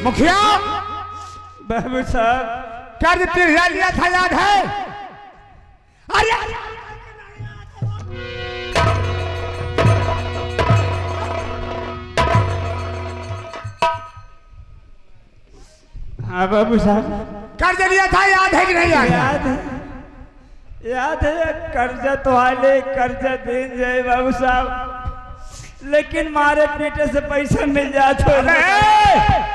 मुखिया बाबू साहब कर्ज 30,000 लिया था, याद है? अरे हाँ बाबू साहब कर्ज लिया था, याद है कि नहीं याद? याद है कर्जा तो आले कर्जा दे जाए बाबू साहब, लेकिन मारे पेटे से पैसा मिल जाता है।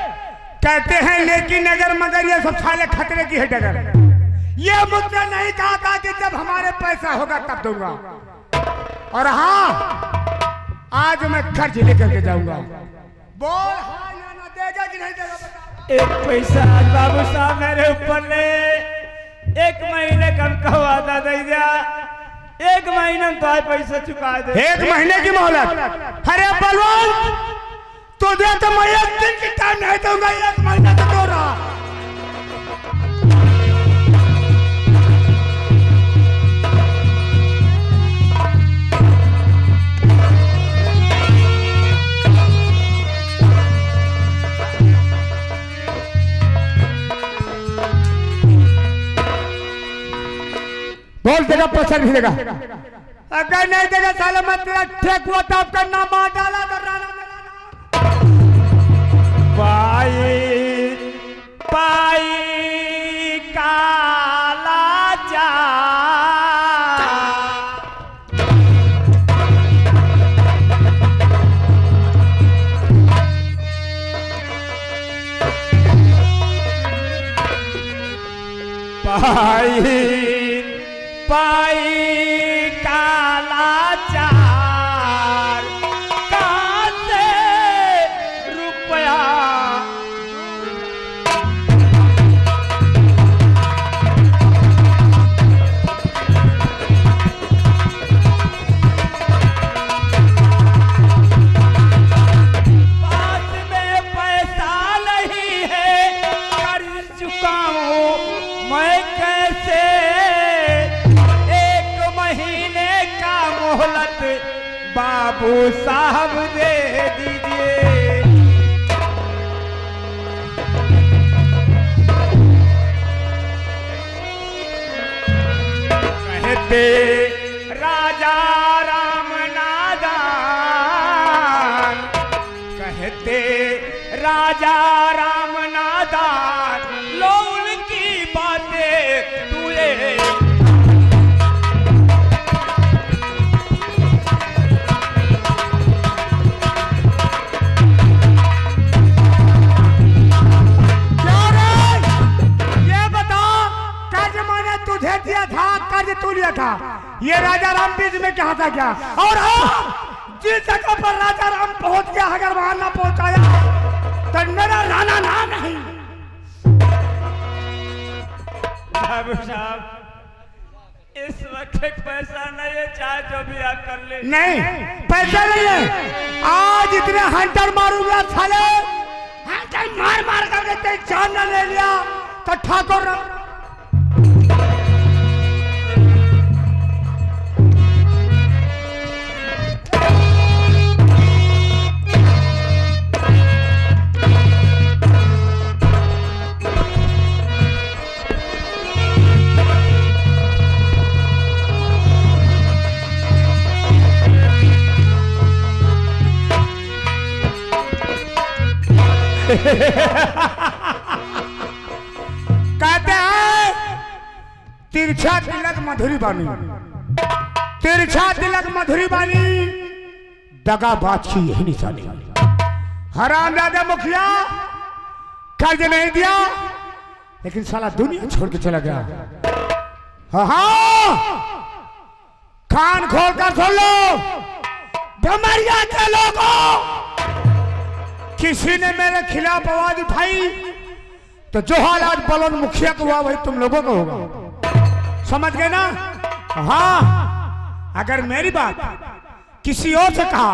कहते हैं लेकिन अगर मगर ये सब साले खतरे की है डगर। ये मुझसे नहीं कहा था कि जब हमारे पैसा होगा तब दूंगा, और हाँ आज मैं कर्ज लेकर के जाऊंगा। बोल हाँ या ना, देगा कि नहीं देगा बता। एक पैसा आज बाबू साहब मेरे ऊपर ले, 1 महीने कम का वादा दे दिया, 1 महीने में तो आज पैसा चुका दे। 1 महीने की मोहलत? अरे बलवान तुझे तो मैं 1 दिन की टाइम नहीं दूंगा, 1 महीना तो दो रहा। बोल देगा पैसा नहीं देगा? अगर नहीं देगा साला मैं तेरा ठेकुआ ताप का नाम डाला तो राना पाई पाई काला जा पाई पाई काला चार कासे रुपया पास में पैसा नहीं है, कर्ज चुकाऊं मैं कैसे, मोहलत बाबू साहब दे दीजिए। कहते राजा राम नादान, कहते राजा राम नादान, लो उनकी बातें तुझे दिया था, कर्ज तू लिया था। ये राजा राम बीच में कहा था क्या? और हाँ, जिस जगह पर राजा राम पहुंच गया अगर वहां ना पहुंचाया तो मेरा राणा नाम नहीं। बाबू साहब इस वक्त पैसा नहीं है, चाहे जो भी आप कर ले। नहीं पैसा नहीं है, आज इतने हंटर मारूंगा साले, हंटर मार मार कर देते जान न ले लिया तो ठाकुर कहते हैं तिरछा तिलक मधुरी बानी, तिरछा तिलक मधुरी बानी, दगाबाज की यही निशानी। हरामजादा मुखिया कर्ज नहीं दिया, लेकिन साला दुनिया छोड़ के चला गया। हाँ कान खोल कर सुन लो डमरिया के लोगों, किसी ने मेरे खिलाफ आवाज उठाई तो जो हाल आज बलवन मुखिया को हुआ वही तुम लोगों को होगा, समझ गए ना? हाँ अगर मेरी बात किसी और से कहा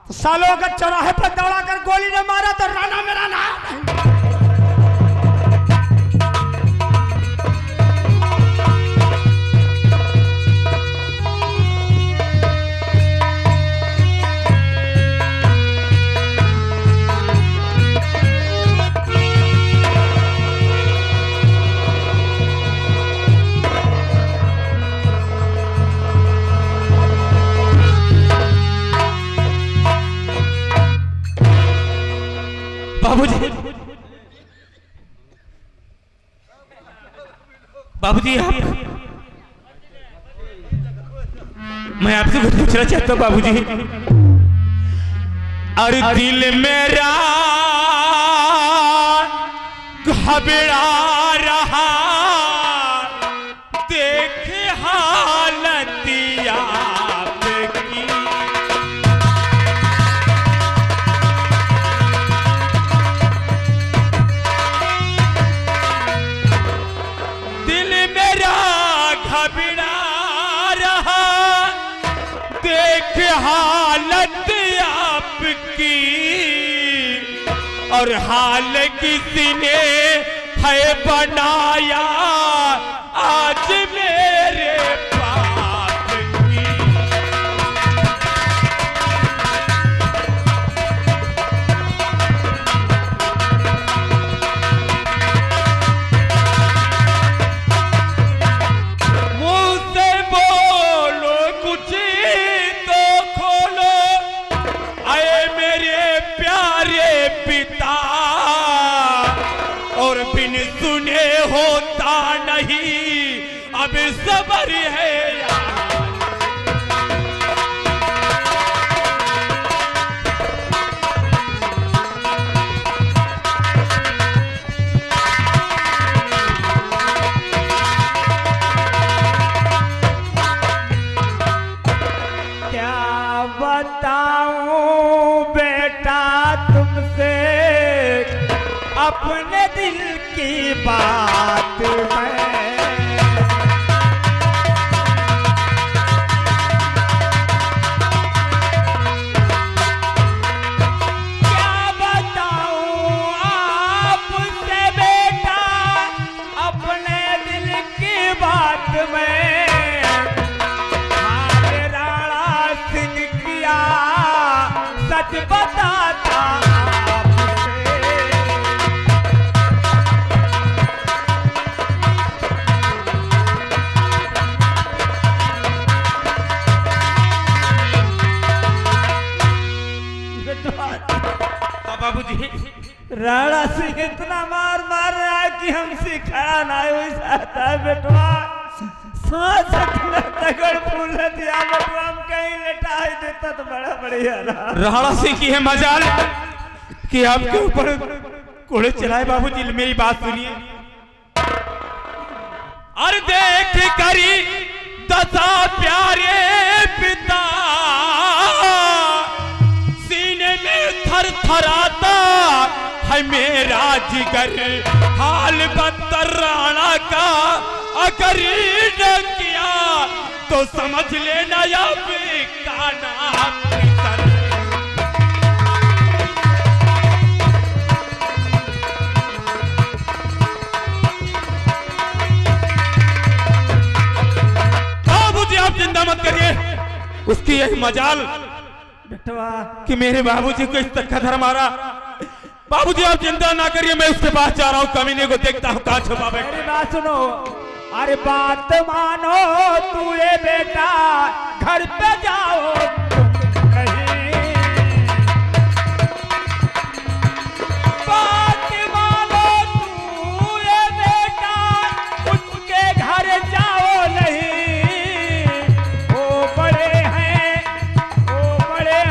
तो सालों अगर चौराहे पर दौड़ा कर गोली ने मारा तो राणा मेरा नाम। बाबूजी, बाबूजी आप, मैं आपसे कुछ पूछना चाहता हूँ बाबूजी। अरे दिल मेरा घबरा रहा, देख हालत आपकी। दिल मेरा घबरा रहा, देख हालत आपकी, और हाल किसी ने है बनाया आज मेरे पाप की। मुंह से बोलो कुछ तो खोलो, आए मेरे प्यारे पिता, और बिन सुने होता नहीं अब सबर है यार। क्या बताऊं बेटा तुमसे अपने दिल की बात मैं। क्या बताऊं आपसे बेटा अपने दिल की बात मैं। हाल राणा सिंह किया सच बताता आपसे। बाबूजी, राणा सिंह इतना मार मार रहा है कि हमसे खड़ा ना हो सकता है बेटवा। सांस तगड़ फूल दिया बेटवा, हम कहीं लेटा ही देता तो बड़ा बढ़िया रहा। राणा सिंह की है मजाल कि आपके ऊपर घोड़े चलाए। बाबूजी मेरी बात सुनिए। अरे देख करी दशा प्यारे पिता, सीने में थर थराता है मेरा जिगर। हाल बदतर राणा का अगर न किया तो समझ लेना अब काना पितर। बाबूजी आप चिंता मत करिए, उसकी एक मजाल बेटवा कि मेरे बाबूजी को इस तक खतर मारा। बाबूजी आप चिंता ना करिए, मैं उसके पास जा रहा हूँ, कमीने को देखता हूँ कहाँ छुपा बैठा। मेरी बात सुनो, अरे बात मानो तू ये बेटा, घर पे जाओ तुम कहीं। बात मानो तू ये बेटा, उसके घर जाओ नहीं। वो बड़े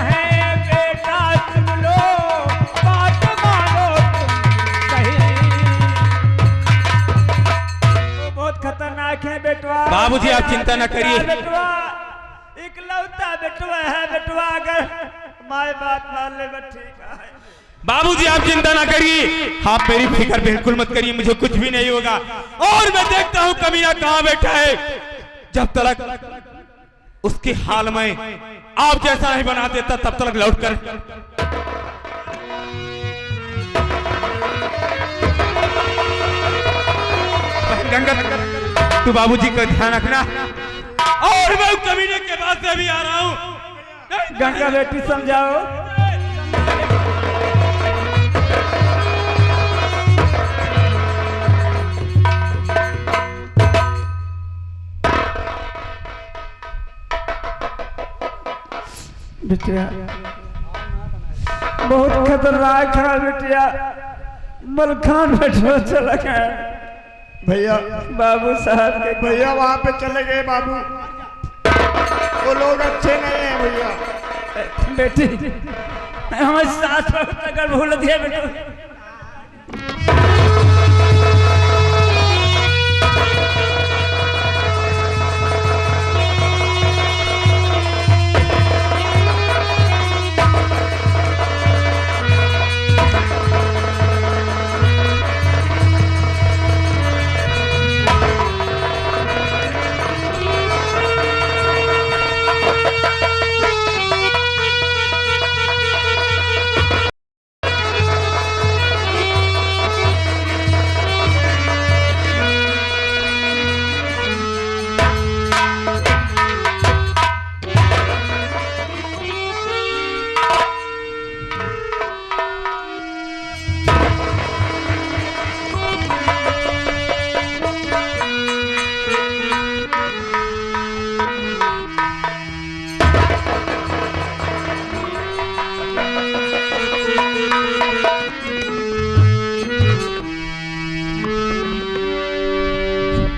हैं बेटा, सुन लो बात मानो तुम कहीं। वो बहुत खतरनाक है बेटवा। बाबूजी आप चिंता न करिए। बेटवा इकलौता बेटवा है बेटवा, अगर माए बात मान ले ठीक है। बाबूजी आप चिंता ना करिए, आप मेरी फिक्र बिल्कुल मत करिए, मुझे कुछ भी नहीं होगा। और मैं देखता हूँ कमीना कहाँ बैठा है। जब तक उसके हाल में आप जैसा नहीं बना देता तब तक लौट कर गंगा, तू बाबूजी का ध्यान रखना। और मैं कमीने के पास से अभी आ रहा हूँ। गंगा बेटी समझाओ। बेटिया बहुत खतरनाक है बिटिया। मलखान पेट्रोल चला गया भैया बाबू साहब के। भैया वहाँ पे चले गए बाबू, वो लोग अच्छे नहीं हैं भैया। बेटी हमारे साथ अगर भूल दिया बेटा।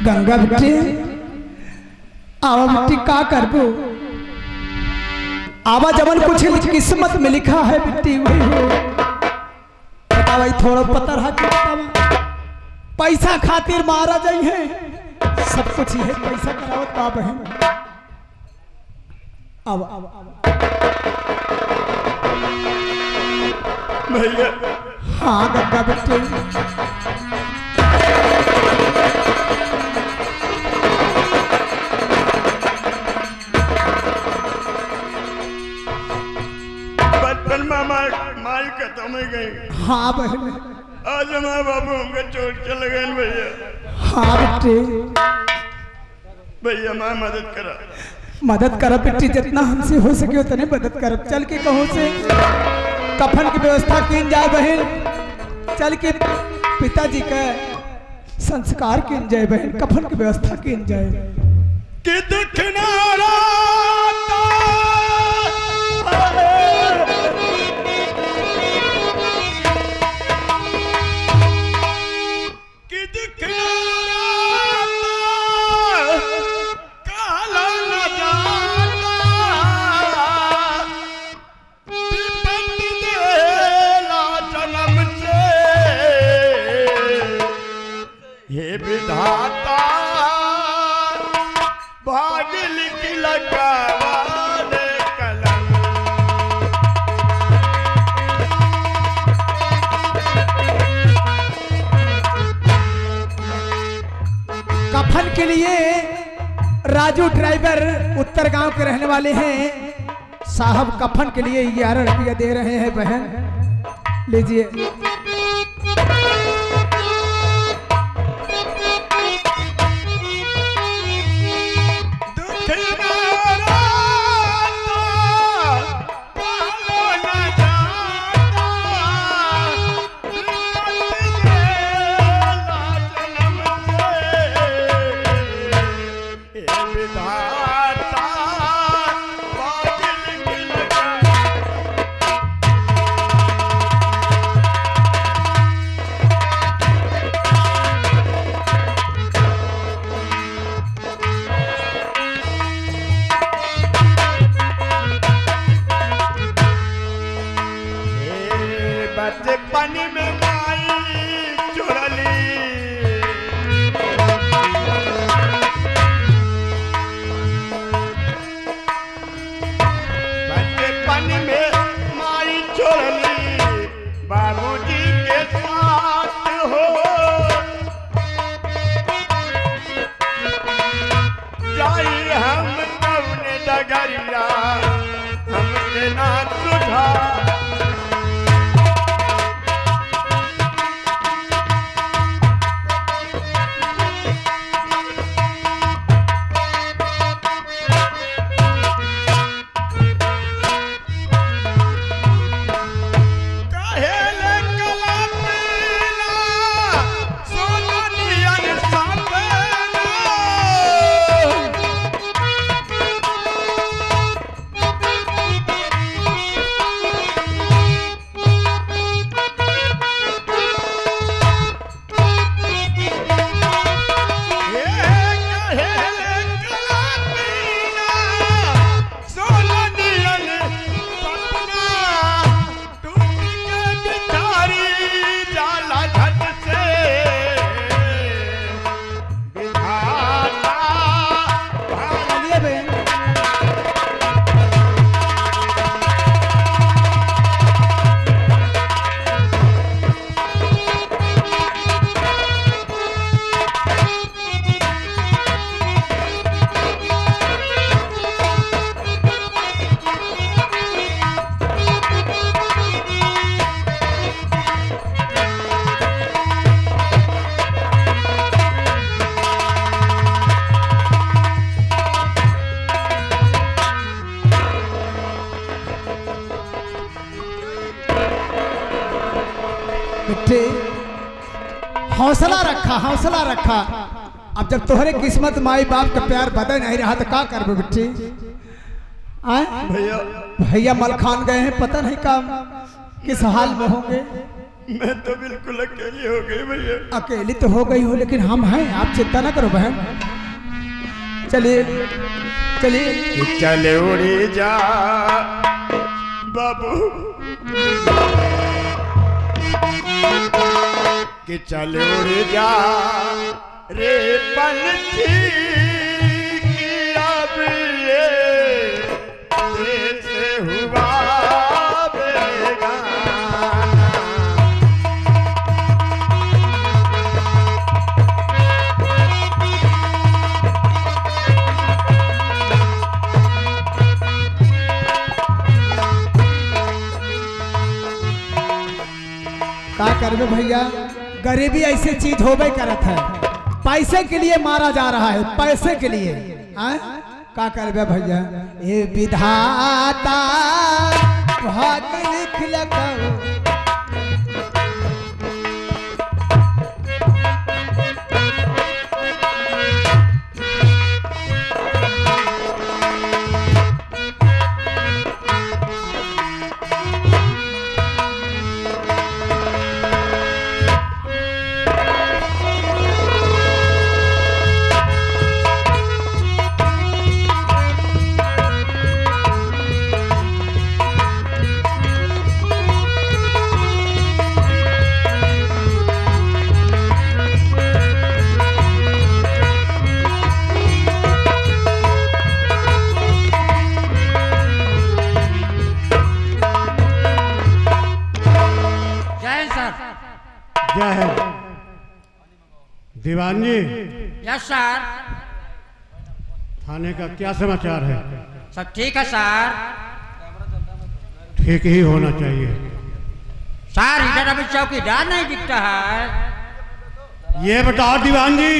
गंगा बेटी आवा बेटी का करबो, आवा जमन कुछ किस्मत में लिखा है बेटी वही हो। बतावा थोड़ा पता रहा कि बतावा पैसा खातिर मारा जाई है, सब कुछ ही है पैसा करावत बा बहन। आवा भैया हाँ गंगा बेटी माल खत्म हो गई। हाँ बहन आज हमारे बाबू हमको छोड़ चले गए भैया। हाँ बेटी भैया मैं मदद करा, मदद कर बेटी, जितना हमसे हो सके उतने मदद कर। चल के कहूँ से कफन की व्यवस्था की जाए बहन, चल के पिताजी का संस्कार की जाए बहन, कफन की व्यवस्था की जाए। कि दिखनारा विधाता भाग लिख लगावा दे कलम। कफन के लिए राजू ड्राइवर उत्तर गांव के रहने वाले हैं साहब, कफन के लिए 11 रुपया दे रहे हैं बहन, लीजिए। पानी में माई चुरली बच्चे पानी में माई चुरली बाबूजी के साथ हो जाई हम कौन डगरिया हमसे ना सुझा। बिट्टी हौसला रखा, हौसला रखा। अब जब तोहरे किस्मत माई बाप का प्यार बदल नहीं रहा तो क्या करबे बिट्टी? भैया भैया मलखान गए हैं, पता नहीं काम किस हाल में होंगे। मैं तो बिल्कुल अकेली हो गई भैया। अकेली तो हो गई हो लेकिन हम हैं, आप चिंता ना करो बहन। चलिए चलिए चले उड़ी जा बाबू कि चले उड़ी जा रे पंछी की अब ये देश हुआ बेगाना। का करबे भैया, गरीबी ऐसी चीज होबे करत है। पैसे के लिए मारा जा रहा है, पैसे के लिए। का करबे भैया? ये विधाता भाग लिख लगाओ। जय है दीवान जी। Yes sir. थाने का क्या समाचार है? सब ठीक है सर। ठीक ही होना चाहिए। सर इधर अभी चौकीदार नहीं दिखता है। ये बताओ दीवान जी,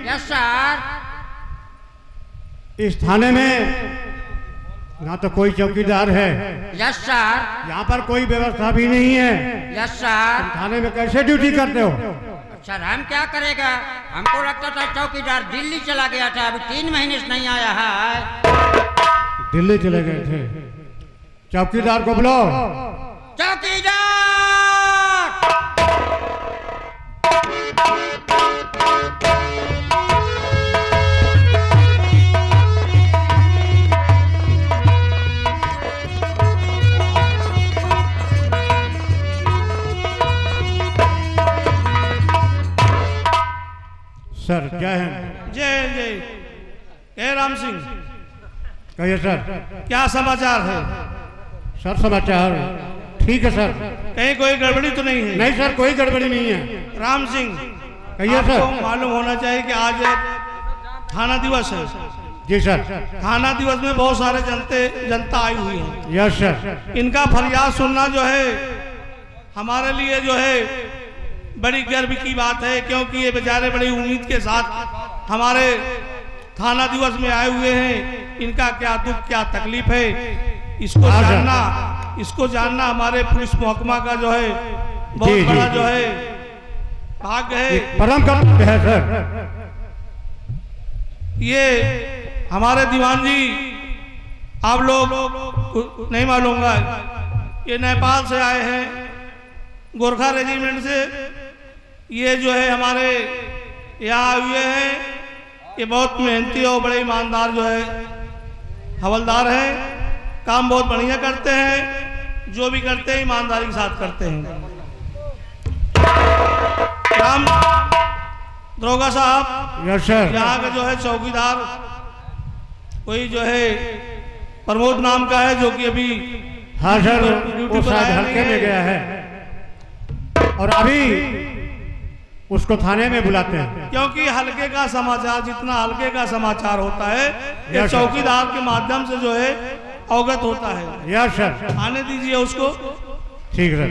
यस सर। इस थाने में ना तो कोई चौकीदार है, यस सर। यहाँ पर कोई व्यवस्था भी नहीं है। Yes sir. थाने में कैसे ड्यूटी करते हो? सर हम क्या करेगा, हमको लगता था चौकीदार दिल्ली चला गया था, अभी 3 महीने से नहीं आया है। दिल्ली चले गए थे। चौकीदार को बुलाओ। चौकीदार! सर जय हिंद। जय जय। हे राम सिंह, कहिए सर। क्या समाचार है? सर समाचार ठीक है सर। कहीं कोई गड़बड़ी तो नहीं है? नहीं सर, कोई गड़बड़ी नहीं है। राम सिंह, कहिए सर। आपको मालूम होना चाहिए कि आज थाना दिवस है। जी सर। थाना दिवस में बहुत सारे जनता आई हुई है। Yes sir. इनका फरियाद सुनना जो है हमारे लिए जो है बड़ी गर्व की बात है, क्योंकि ये बेचारे बड़ी उम्मीद के साथ हमारे थाना दिवस में आए हुए हैं। इनका क्या दुख क्या तकलीफ है इसको जानना हमारे पुलिस महकमा का जो है बहुत बड़ा जो है भाग्य है। परम कर्तव्य है सर। ये हमारे दीवान जी, आप लोग नहीं मालूम होगा, ये नेपाल से आए हैं, गोरखा रेजिमेंट से। ये जो है हमारे यहाँ हुए हैं। ये बहुत मेहनती और बड़े ईमानदार जो है हवलदार हैं। काम बहुत बढ़िया करते हैं, जो भी करते हैं ईमानदारी के साथ करते हैं। राम दरोगा साहब, यस सर। यहाँ का जो है चौकीदार कोई जो है प्रमोद नाम का है, जो कि अभी हाँ सर, ड्यूटी वो पर शायद आया हल्के नहीं में है। गया है और अभी उसको थाने में बुलाते हैं। क्योंकि हल्के का समाचार, जितना हल्के का समाचार होता है, ये यस सर। चौकीदार के माध्यम से जो है अवगत होता है। Yes sir. आने दीजिए उसको। ठीक सर।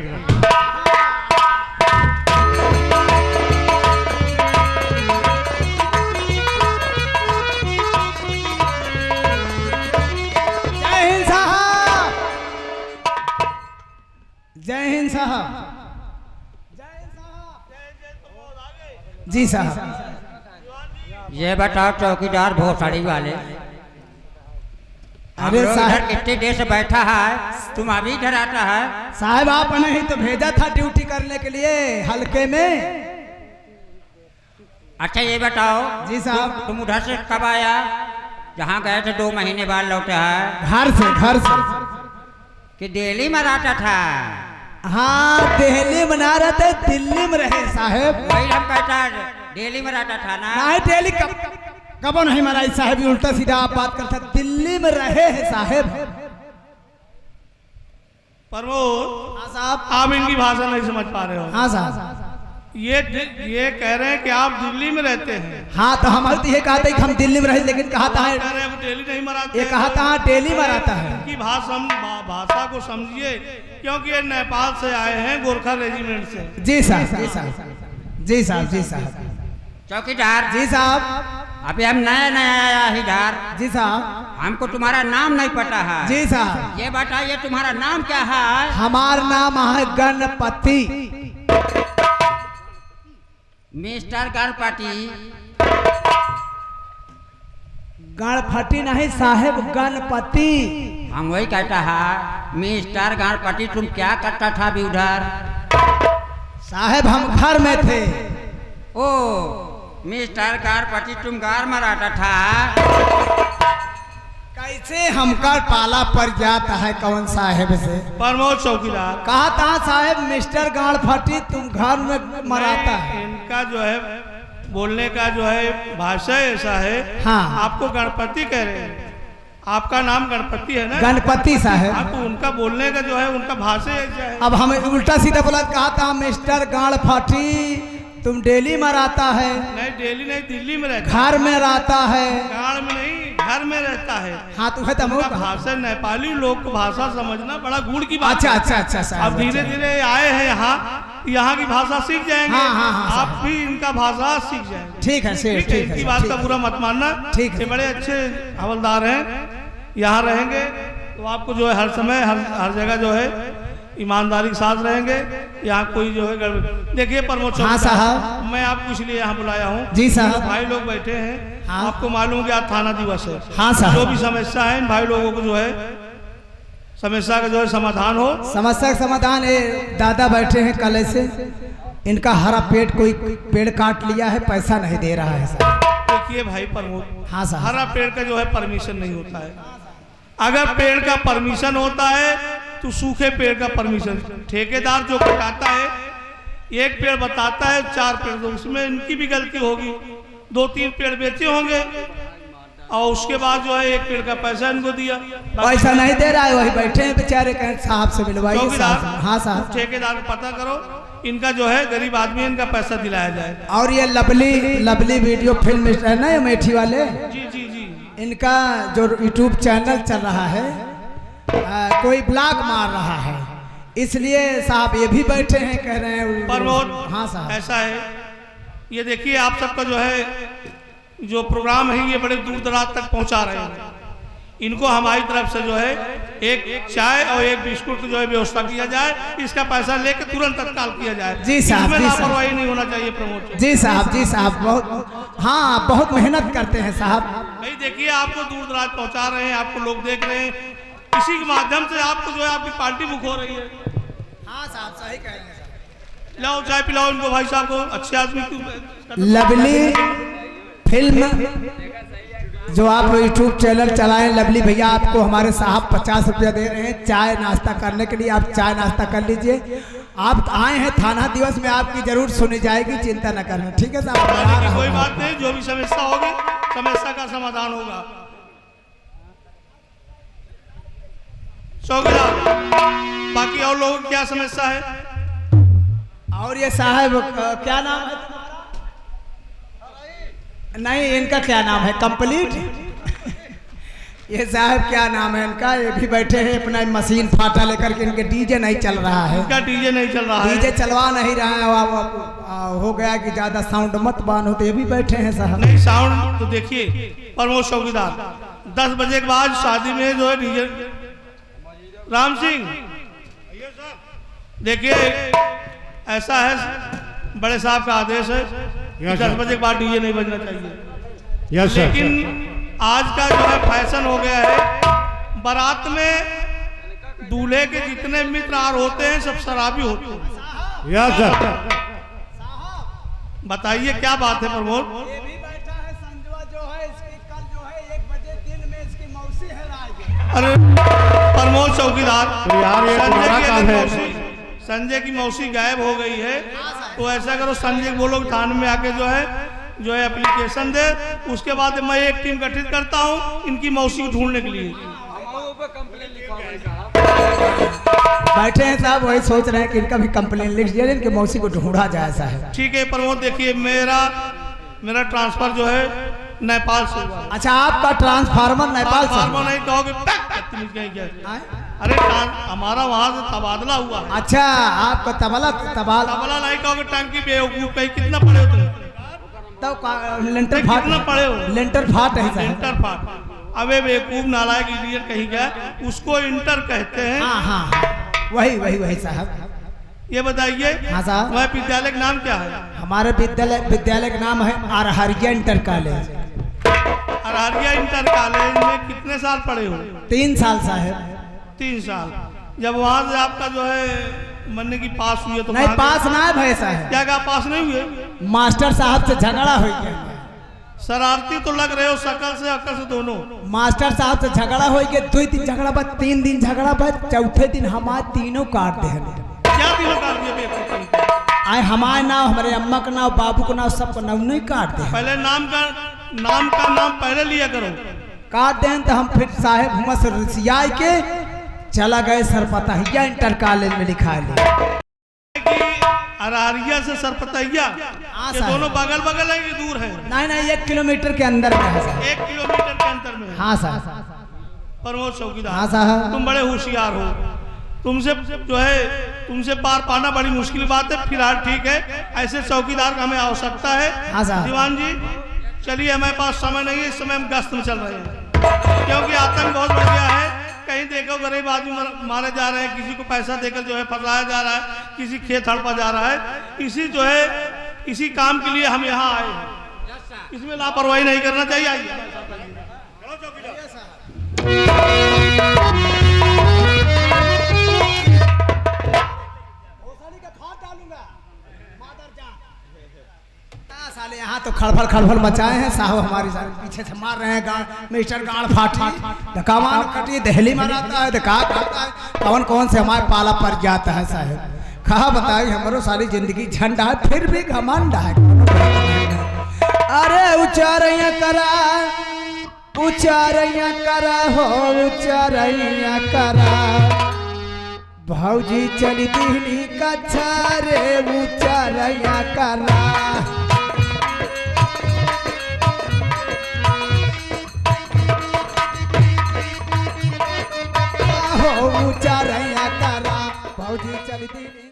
जय हिंद साहब, जय हिंद साहब, जय हिंद साहब। जी साहब। ये बताओ चौकीदार भोसड़ी वाले, अरे हम लोग साहब- इधर कितनी देर से बैठा है, तुम अभी इधर आता है? साहब आपने ही तो भेजा था ड्यूटी करने के लिए हल्के में। अच्छा ये बताओ, जी साहब। तुम उधर से कब आया? जहाँ गए थे 2 महीने बाद लौटे है घर से कि दिल्ली में रहता था? हाँ दिल्ली में ना रहते, दिल्ली में रहे साहब। वही हम कहता दिल्ली में रहता था ना? नहीं दिल्ली कबो नहीं मरा साहब, उल्टा सीधा आप बात करते, दिल्ली में रहे हैं साहब। प्रमोद, हाँ साहब। आप इनकी भाषा नहीं समझ पा रहे हो। हाँ साहब। ये कह रहे हैं कि आप दिल्ली में रहते हैं। हाँ तो हम तो ये कहा था कि हम दिल्ली में रहे, लेकिन कहा था कह रहे हैं वो दिल्ली नहीं मराते। ये कहा था दिल्ली में रहता है। इनकी भाषा को समझिए, क्योंकि ये नेपाल से आए हैं, गोरखा रेजिमेंट से। जी साहब जी साहब जी साहब जी साहब चौकीदार जी साहब अभी हम नया आया इधर, जी साहब हमको तुम्हारा नाम नहीं पता है। जी साहब। ये बताइए तुम्हारा नाम क्या है? हमारा नाम है गणपति। मिस्टर गणपति? गणपति नहीं साहब, गणपति। हम वही कहता है मिस्टर गणपति, तुम क्या करता था अभी उधर? साहब हम घर में थे। ओ मिस्टर गणपति, तुम घर में रहता था? कैसे हमका पाला पड़ जाता है कौन साहब से? प्रमोद चौकीदार, कहा था साहब मिस्टर गणपति तुम घर में मराता है। इनका जो है बोलने का जो है भाषा ऐसा है। हाँ। आपको गणपति कह रहे हैं, आपका नाम गणपति है ना? गणपति साहब। आपको उनका बोलने का जो है उनका भाषा ऐसा है। अब हमें उल्टा सीधा बोला, कहा था मिस्टर गणपति तुम दिल्ली में रहता है, नहीं दिल्ली नहीं, दिल्ली में रहता है। घर में रहता है। गाँव में नहीं, घर में रहता है। हाँ तो है तो उनका भाषा, नेपाली लोग को भाषा समझना बड़ा गुण की बात अच्छा है। अच्छा अच्छा अब साहब। धीरे धीरे आए हैं यहाँ की भाषा सीख जाएंगे। हाँ, हाँ, हाँ, आप भी इनका भाषा सीख जाएंगे। ठीक है शेर, ठीक है, ठीक है इनकी बात ठीक का है। बुरा मत मानना। ठीक है। ये बड़े अच्छे हवलदार हैं, यहाँ रहेंगे तो आपको जो है हर समय हर जगह जो है ईमानदारी के साथ रहेंगे। यहाँ कोई जो है देखिए प्रमोद हाँ चौकीदार, साहब। मैं आपको इसलिए यहाँ बुलाया हूँ। जी साहब। भाई लोग बैठे हैं। हाँ। आपको मालूम कि आज थाना दिवस है। हाँ साहब। जो भी समस्या है इन भाई लोगों को जो है समस्या का जो है समाधान हो। समस्या का समाधान है। दादा बैठे हैं कल से, इनका हरा पेट कोई पेड़ काट लिया है, पैसा नहीं दे रहा है साहब। देखिए भाई प्रमोद, हाँ साहब। हरा पेड़ का जो है परमिशन नहीं होता है। अगर पेड़ का परमिशन होता है तो सूखे पेड़ का परमिशन, ठेकेदार जो कटाता है एक पेड़ बताता है 4 पेड़, तो उसमें इनकी भी गलती होगी। 2-3 पेड़ बेचे होंगे और उसके बाद जो है 1 पेड़ का पैसा इनको दिया। पैसा नहीं दे रहा है, वही बैठे हैं बेचारे, कहें साहब से मिलवाइए चौकीदार, साहब। हाँ साहब। ठेकेदार को पता करो, इनका जो है गरीब आदमी इनका पैसा दिलाया जाए। और ये लवली वीडियो फिल्म है ना, ये मेठी वाले, जी जी जी। इनका जो यूट्यूब चैनल चल रहा है, कोई ब्लॉग मार रहा है, इसलिए साहब ये भी बैठे हैं, कह रहे हैं प्रमोद, हाँ साहब। ऐसा है, ये देखिए आप सबका जो है जो प्रोग्राम है ये बड़े दूर दराज तक पहुंचा रहे हैं। इनको हमारी तरफ से जो है एक चाय और एक बिस्कुट की जो है व्यवस्था किया जाए, इसका पैसा लेकर तुरंत तत्काल किया जाए। जी साहब, इसमें जी साहब। लापरवाही नहीं होना चाहिए प्रमोद जी साहब जी साहब, बहुत हाँ बहुत मेहनत करते हैं साहब। भाई। देखिए आपको दूर दराज पहुंचा रहे हैं, आपको लोग देख रहे हैं, इसी के माध्यम से आपको जो है आपकी पार्टी बुक हो रही है। हाँ साहब सही कह रहे हैं। लाओ चाय पिलाओ इनको भाई साहब को, अच्छे आदमी को। लवली फिल्म जो आप यूट्यूब चैनल चलाएं, लवली भैया आपको हमारे साहब 50 रुपया दे रहे हैं चाय नाश्ता करने के लिए, आप चाय नाश्ता कर लीजिए। आप आए हैं थाना दिवस में, आपकी जरूर सुनी जाएगी, चिंता न करना, ठीक है साहब। कोई बात नहीं, जो भी समस्या होगी समस्या का समाधान होगा। चौकीदार, बाकी और लोगों की क्या समस्या है? और ये साहब क्या नाम है? नहीं इनका क्या नाम है कंप्लीट? ये साहब क्या नाम है इनका? ये भी बैठे हैं अपना मशीन फाटा लेकर के, इनके डीजे नहीं चल रहा है। इनका डीजे नहीं चल रहा है। डीजे चलवा नहीं रहा है, हो गया कि ज्यादा साउंड मत बांधो, तो ये भी बैठे हैं साहब। नहीं साउंड तो देखिए प्रमोद चौकीदार, 10 बजे के बाद शादी में जो है डीजे। राम सिंह देखिए ऐसा है, बड़े साहब का आदेश है, Yes, 10 sir. बजे के बाद डीजे नहीं बजना चाहिए। Yes sir. लेकिन आज का जो है फैशन हो गया है, बारात में दूल्हे के जितने मित्र और होते हैं सब शराबी होते हैं। Yes sir. बताइए क्या बात है प्रमोद? ये भी बैठा है संजवा जो है इसकी कल जो है 1 बजे दिन में इसकी मौसी है राज। अरे प्रमोद चौकीदार, तो यार ये तुम्हारा काम है। संजय की मौसी गायब हो गई है, तो ऐसा करो संजय को बोलो थाने में आके जो है एप्लीकेशन दे, उसके बाद मैं एक टीम गठित करता हूँ इनकी मौसी को ढूंढने के लिए। बैठे हैं साहब, वही सोच रहे हैं कि इनका भी कंप्लेन लिख दिया, इनके मौसी को ढूंढा जाए साहब। ठीक है प्रमोद, देखिए मेरा ट्रांसफर जो है नेपाल से हुआ। अच्छा, आपका ट्रांसफार्मर नेपाल से ट्रांसफार्मर हुआ? नहीं कहोगे बदतमीज कहीं क्या? आए? अरे हमारा वहाँ से तबादला हुआ है। अच्छा, आपका तबला तबला नहीं कहोगे, टंकी बेवकूफ कहीं। कितना पढ़े हो तुम? तो लेंटर फाट, कितना पढ़े हो? लेंटर फाट है साहब। इंटर फाट। अबे बेवकूफ नालायक इडियट कहीं गया, उसको इंटर कहते हैं। हाँ हाँ, वही साहब। ये बताइए हाँ साहब। वह विद्यालय का नाम क्या है? हमारे विद्यालय का नाम है Araria inter college. Araria inter college में कितने साल पढ़े हो? 3 साल साहब। 3 साल। जब वहाँ से आपका जो है मन्ने की पास हुई है तो नहीं, कहाँ पास गए? ना है भाई साहब, क्या कहा पास नहीं हुए? मास्टर साहब से झगड़ा हो गया। शरारती तो लग रहे हो, शकल से अकल से दोनों। मास्टर साहब से झगड़ा हो गया, 2 दिन झगड़ा बाद, 3 दिन झगड़ा बाद, चौथे दिन हमारे तीनों काट दे। क्या तीनों काट दिए बेवकूफ? आए हमारे नाम, हमारे अम्मा का नाम, बाबू का नाम, सबका नाम नहीं काट दे। पहले नाम का नाम पहले लिया करो। काट दें तो हम फिर साहेब हुआ से रसिया के चला गए सरपतहिया इंटर कॉलेज में लिखा ले। अरहरिया से सरपतहिया हाँ ये साहब। दोनों बगल बगल है कि दूर है? नहीं, 1 किलोमीटर के अंदर में है साहब। 1 किलोमीटर के अंतर में है। हाँ साहब। प्रमोद चौकीदार, हाँ साहब। तुम बड़े होशियार हो। तुमसे पार पाना बड़ी मुश्किल बात है। फिलहाल ठीक है, ऐसे चौकीदार का हमें आवश्यकता है। हाँ साहब। दीवान जी चलिए, हमारे पास समय नहीं है, इस समय हम गश्त में चल रहे हैं, क्योंकि आतंक बहुत बढ़ गया है। कहीं देखो गरीब आदमी मारे जा रहे हैं, किसी को पैसा देकर जो है फंसाया जा रहा है, किसी खेत हड़पा जा रहा है। इसी काम के लिए हम यहाँ आए हैं। इसमें लापरवाही नहीं करना चाहिए। आइए। साले यहाँ तो खड़फड़ मचाए हैं साहब, हमारे पीछे से मार रहे हैं। मिस्टर गाड़ फाटी कमान कटी, दहली मराता है, दिखा करता है, कौन से हमारे पाला पर जाता है साहब। कहा बताई, हमारो सारी जिंदगी झंडा है, फिर भी घमंड है। अरे उचारैया करा हो, उचारैया करा, भौजी चली दिल्ली का छारे, उचारैया करा। ऊंचा रैया करा, भौजी चल दी।